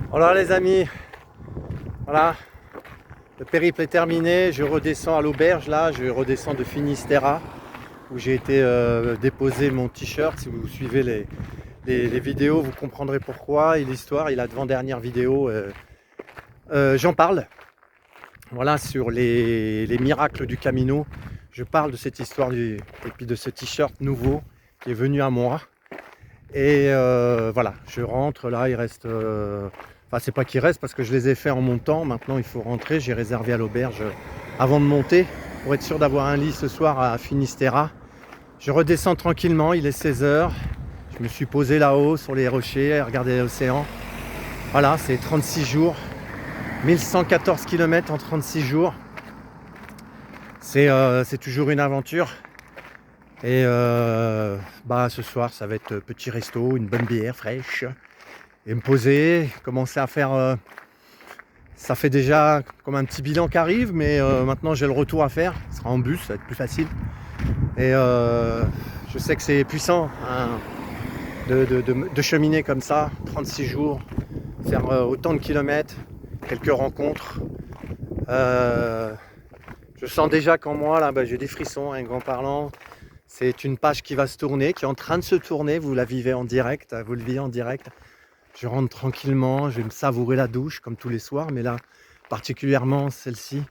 Voilà les amis, voilà, le périple est terminé, je redescends à l'auberge là, je redescends de Finistera où j'ai été déposer mon t-shirt. Si vous suivez les vidéos, vous comprendrez pourquoi et l'histoire. Et l'avant-dernière vidéo, j'en parle, voilà, sur les miracles du Camino. Je parle de cette histoire et puis de ce t-shirt nouveau qui est venu à moi. Et voilà, je rentre là, il reste... enfin, c'est pas qu'il reste parce que je les ai fait en montant. Maintenant, il faut rentrer. J'ai réservé à l'auberge avant de monter pour être sûr d'avoir un lit ce soir à Finistera. Je redescends tranquillement, il est 16 h. Je me suis posé là-haut sur les rochers à regarder l'océan. Voilà, c'est 36 jours. 1114 km en 36 jours. C'est toujours une aventure. Et ce soir, ça va être petit resto, une bonne bière fraîche. Et me poser, commencer à faire... ça fait déjà comme un petit bilan qui arrive, mais maintenant j'ai le retour à faire. Ce sera en bus, ça va être plus facile. Et je sais que c'est puissant hein, de cheminer comme ça, 36 jours, faire autant de kilomètres, quelques rencontres. Je sens déjà qu'en moi, là, j'ai des frissons, un grand parlant. C'est une page qui va se tourner, qui est en train de se tourner. Vous la vivez en direct, vous le vivez en direct. Je rentre tranquillement, je vais me savourer la douche comme tous les soirs, mais là, particulièrement celle-ci.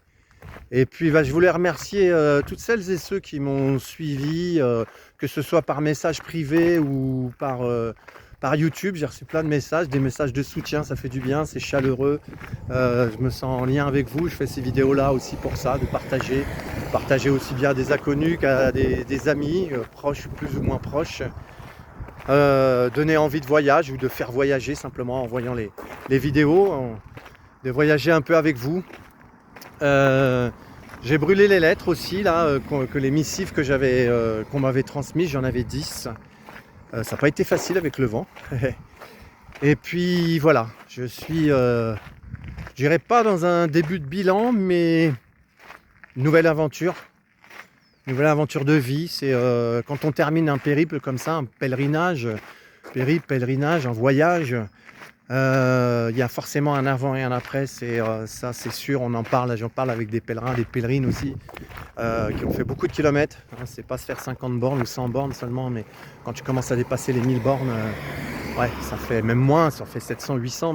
Et puis je voulais remercier toutes celles et ceux qui m'ont suivi, que ce soit par message privé ou par YouTube. J'ai reçu plein de messages, des messages de soutien, ça fait du bien, c'est chaleureux. Je me sens en lien avec vous, je fais ces vidéos-là aussi pour ça, de partager aussi bien à des inconnus qu'à des amis, proches ou plus ou moins proches. Donner envie de voyage ou de faire voyager simplement en voyant les vidéos, de voyager un peu avec vous. J'ai brûlé les lettres aussi là, que les missives que qu'on m'avait transmises, j'en avais 10. Ça n'a pas été facile avec le vent. Et puis voilà, je suis, je dirais pas dans un début de bilan, mais nouvelle aventure de vie. C'est quand on termine un périple comme ça, un pèlerinage, un voyage. Il y a forcément un avant et un après, ça c'est sûr, on en parle, j'en parle avec des pèlerins, des pèlerines aussi, qui ont fait beaucoup de kilomètres. Hein, c'est pas se faire 50 bornes ou 100 bornes seulement, mais quand tu commences à dépasser les 1000 bornes, ouais, ça fait même moins, ça fait 700, 800,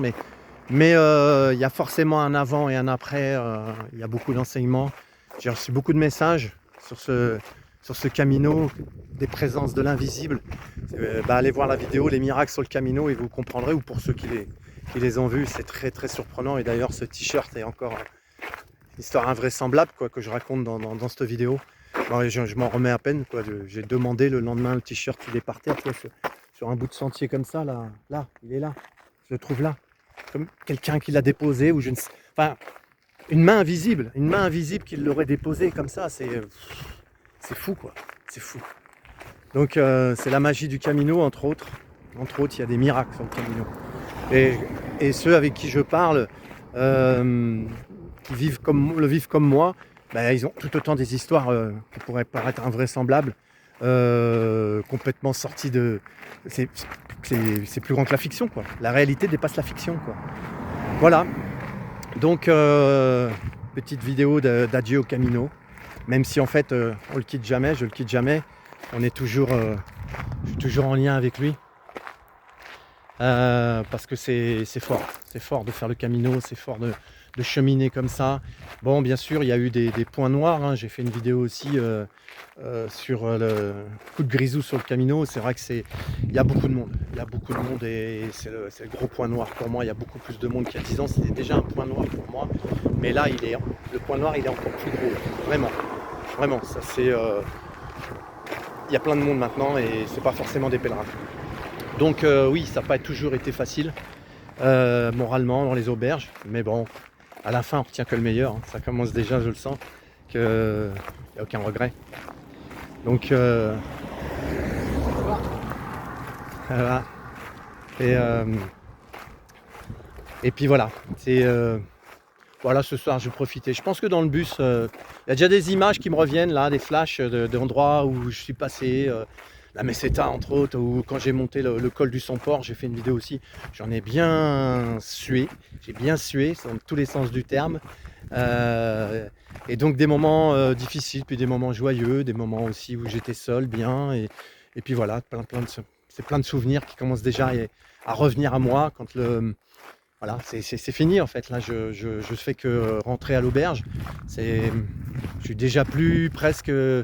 mais il y a forcément un avant et un après, il y a beaucoup d'enseignements. J'ai reçu beaucoup de messages sur ce Camino, des présences de l'invisible. Allez voir la vidéo Les miracles sur le Camino et vous comprendrez, ou pour ceux qui les ont vus, c'est très très surprenant. Et d'ailleurs ce t-shirt est encore une histoire invraisemblable quoi, que je raconte dans cette vidéo. Bon, je m'en remets à peine, quoi. J'ai demandé le lendemain le t-shirt, il est par terre, tu vois, sur un bout de sentier comme ça, là, il est là, je le trouve là, comme quelqu'un qui l'a déposé, ou je ne sais, enfin, une main invisible qui l'aurait déposé comme ça, c'est fou quoi, c'est fou. Donc c'est la magie du Camino, entre autres, il y a des miracles sur le Camino. Et ceux avec qui je parle, qui le vivent comme moi, ils ont tout autant des histoires qui pourraient paraître invraisemblables, complètement sorties de... C'est plus grand que la fiction, quoi. La réalité dépasse la fiction, quoi. Voilà. Donc, petite vidéo d'adieu au Camino. Même si en fait, on le quitte jamais, je le quitte jamais. On est toujours, je suis toujours en lien avec lui. Parce que c'est fort de faire le Camino, c'est fort de cheminer comme ça. Bon, bien sûr, il y a eu des points noirs, hein. J'ai fait une vidéo aussi sur le coup de grisou sur le Camino. C'est vrai que il y a beaucoup de monde, et c'est le gros point noir pour moi. Il y a beaucoup plus de monde qu'il y a 10 ans, c'était déjà un point noir pour moi, mais là le point noir il est encore plus gros, vraiment, ça c'est... il y a plein de monde maintenant et c'est pas forcément des pèlerins. Donc oui, ça n'a pas toujours été facile, moralement, dans les auberges. Mais bon, à la fin, on retient que le meilleur. Hein. Ça commence déjà, je le sens, qu'il n'y a aucun regret. Donc, voilà. Et puis voilà. Voilà, ce soir, je vais profiter. Je pense que dans le bus, il y a déjà des images qui me reviennent, là, des flashs d'endroits où je suis passé. la Meseta entre autres, ou quand j'ai monté le col du Somport, j'ai fait une vidéo aussi, j'en ai bien sué, j'ai bien sué dans tous les sens du terme. Et donc des moments difficiles, puis des moments joyeux, des moments aussi où j'étais seul, bien, et puis voilà, c'est plein de souvenirs qui commencent déjà à revenir à moi quand voilà, c'est fini en fait. Là, je fais que rentrer à l'auberge. Je suis déjà plus presque le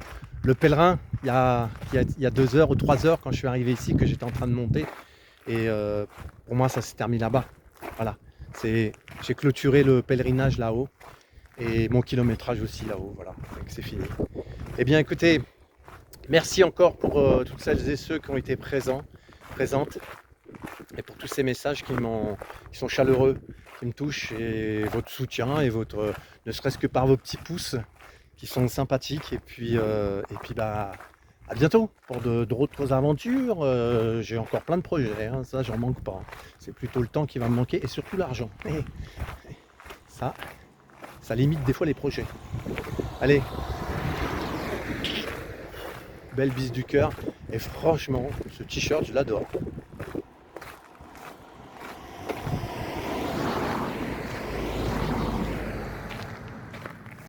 pèlerin il y a 2 heures ou 3 heures quand je suis arrivé ici, que j'étais en train de monter. Et pour moi, ça s'est terminé là-bas. Voilà, j'ai clôturé le pèlerinage là-haut et mon kilométrage aussi là-haut. Voilà, donc c'est fini. Eh bien, écoutez, merci encore pour toutes celles et ceux qui ont été présentes, et pour tous ces messages qui sont chaleureux, qui me touchent, et votre soutien et ne serait-ce que par vos petits pouces qui sont sympathiques. Et puis bah, à bientôt pour d'autres aventures. J'ai encore plein de projets, hein, ça j'en manque pas. C'est plutôt le temps qui va me manquer, et surtout l'argent. Ça, ça limite des fois les projets. Allez, belle bise du cœur, et franchement, ce t-shirt je l'adore.